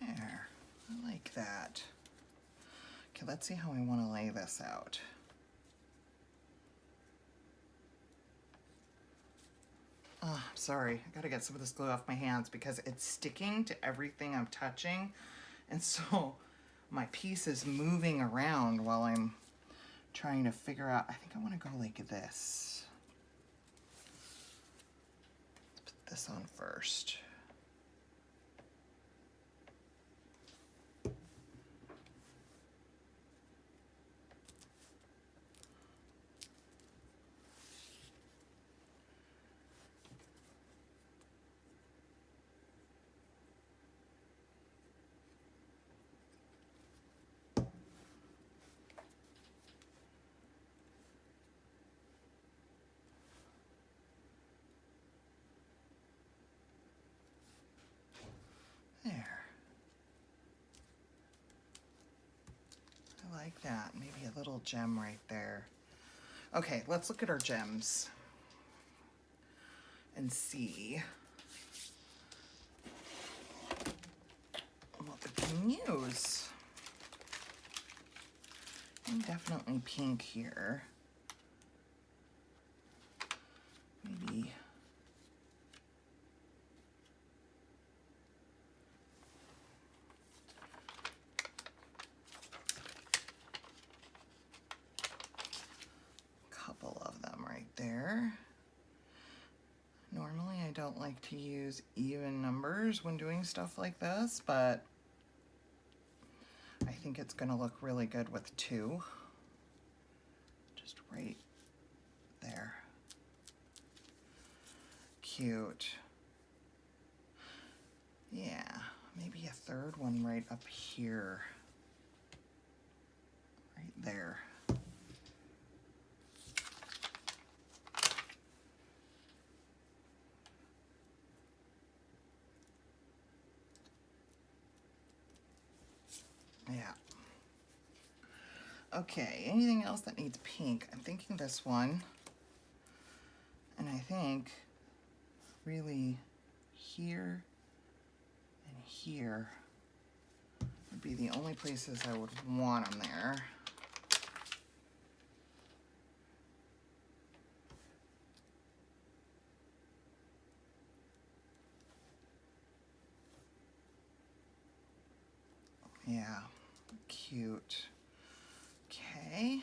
There, I like that. Okay, let's see how I want to lay this out. Oh, sorry, I gotta get some of this glue off my hands because it's sticking to everything I'm touching. And so my piece is moving around while I'm trying to figure out. I think I want to go like this. Let's put this on first. There. I like that. Maybe a little gem right there. Okay, let's look at our gems and see what we can use. And definitely pink here. Maybe there. Normally I don't like to use even numbers when doing stuff like this, but I think it's going to look really good with 2. Just right there. cute. Yeah, maybe a third one right up here. Right there. Yeah. Okay, anything else that needs pink? I'm thinking this one. And I think really here and here would be the only places I would want them there. Yeah, cute. Okay,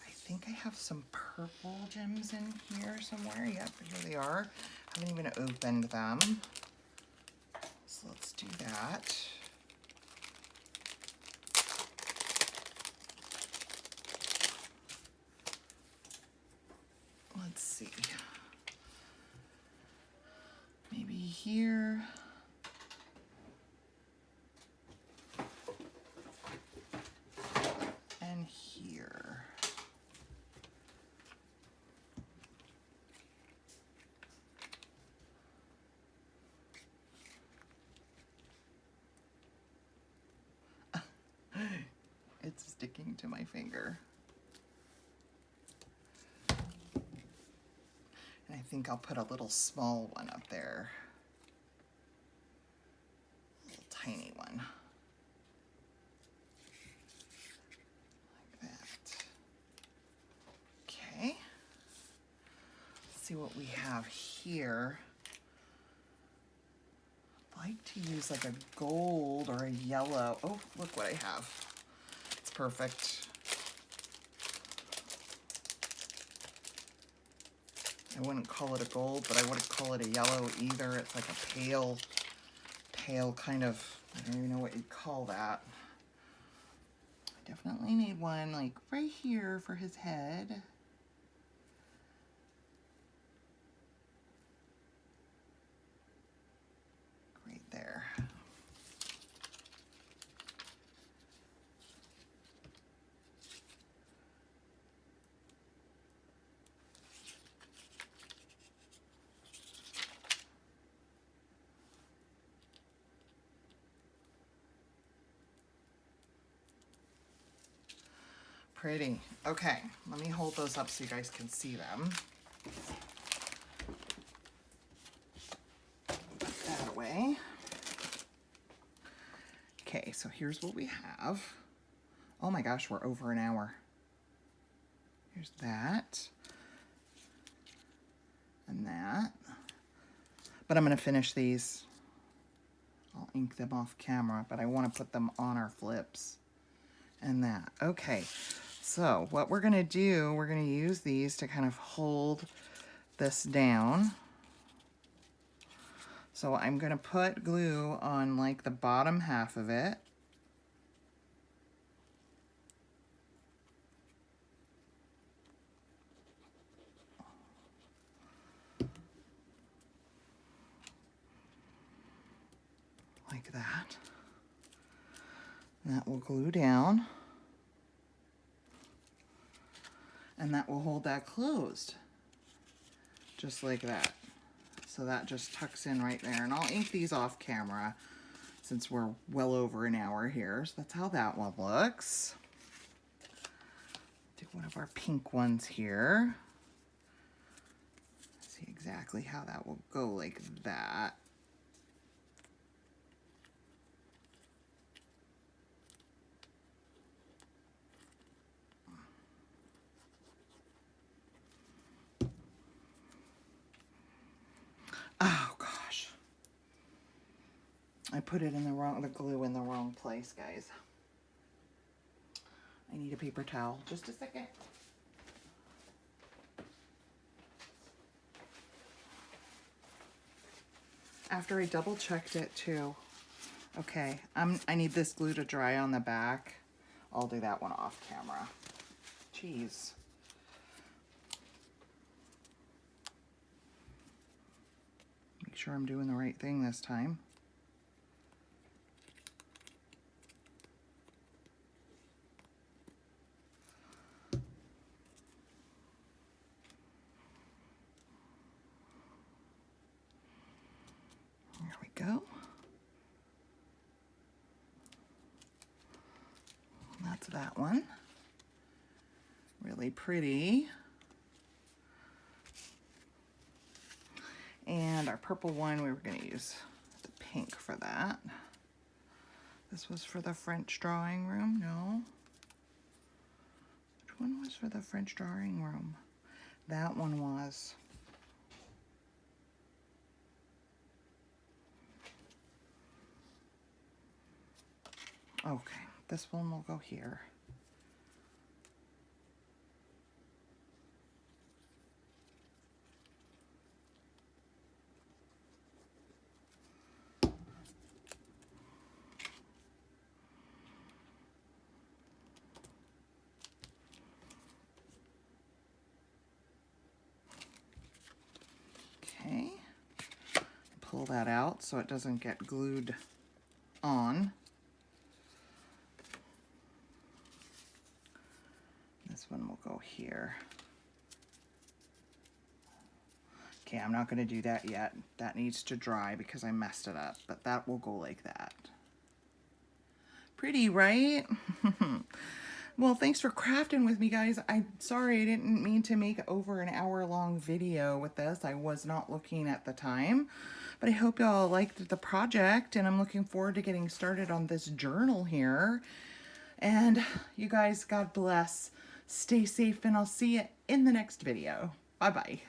I think I have some purple gems in here somewhere. Yep, here they are. I haven't even opened them. So let's do that. Let's see. Maybe here. And here. It's sticking to my finger. And I think I'll put a little small one up there. A little tiny one. Like that. Okay. Let's see what we have here. I like to use like a gold or a yellow. Oh, look what I have. It's perfect. I wouldn't call it a gold, but I wouldn't call it a yellow either. It's like a pale kind of, I don't even know what you'd call that. I definitely need one like right here for his head. Right there. Pretty. Okay, let me hold those up so you guys can see them. Put that away. Okay, so here's what we have. Oh my gosh, we're over an hour. Here's that. And that. But I'm going to finish these. I'll ink them off camera, but I want to put them on our flips. And that. Okay, so what we're going to do, we're going to use these to kind of hold this down. So I'm going to put glue on like the bottom half of it. Like that. And that will glue down. And that will hold that closed. Just like that. So that just tucks in right there. And I'll ink these off camera since we're well over an hour here. So that's how that one looks. Take one of our pink ones here. See exactly how that will go like that. Oh gosh. I put it in the glue in the wrong place, guys. I need a paper towel. Just a second. After I double checked it too. Okay, I need this glue to dry on the back. I'll do that one off camera. Jeez. Make sure I'm doing the right thing this time. There we go. That's that one. Really pretty. And our purple one, we were going to use the pink for that. This was for the French drawing room, no? Which one was for the French drawing room? That one was. Okay, this one will go here. Okay, pull that out so it doesn't get glued on. This one will go here. Okay, I'm not going to do that yet. That needs to dry because I messed it up, but that will go like that. Pretty, right? Well, thanks for crafting with me, guys. I'm sorry I didn't mean to make over an hour-long video with this. I was not looking at the time, but I hope y'all liked the project, and I'm looking forward to getting started on this journal here. And you guys, God bless. Stay safe, and I'll see you in the next video. Bye-bye.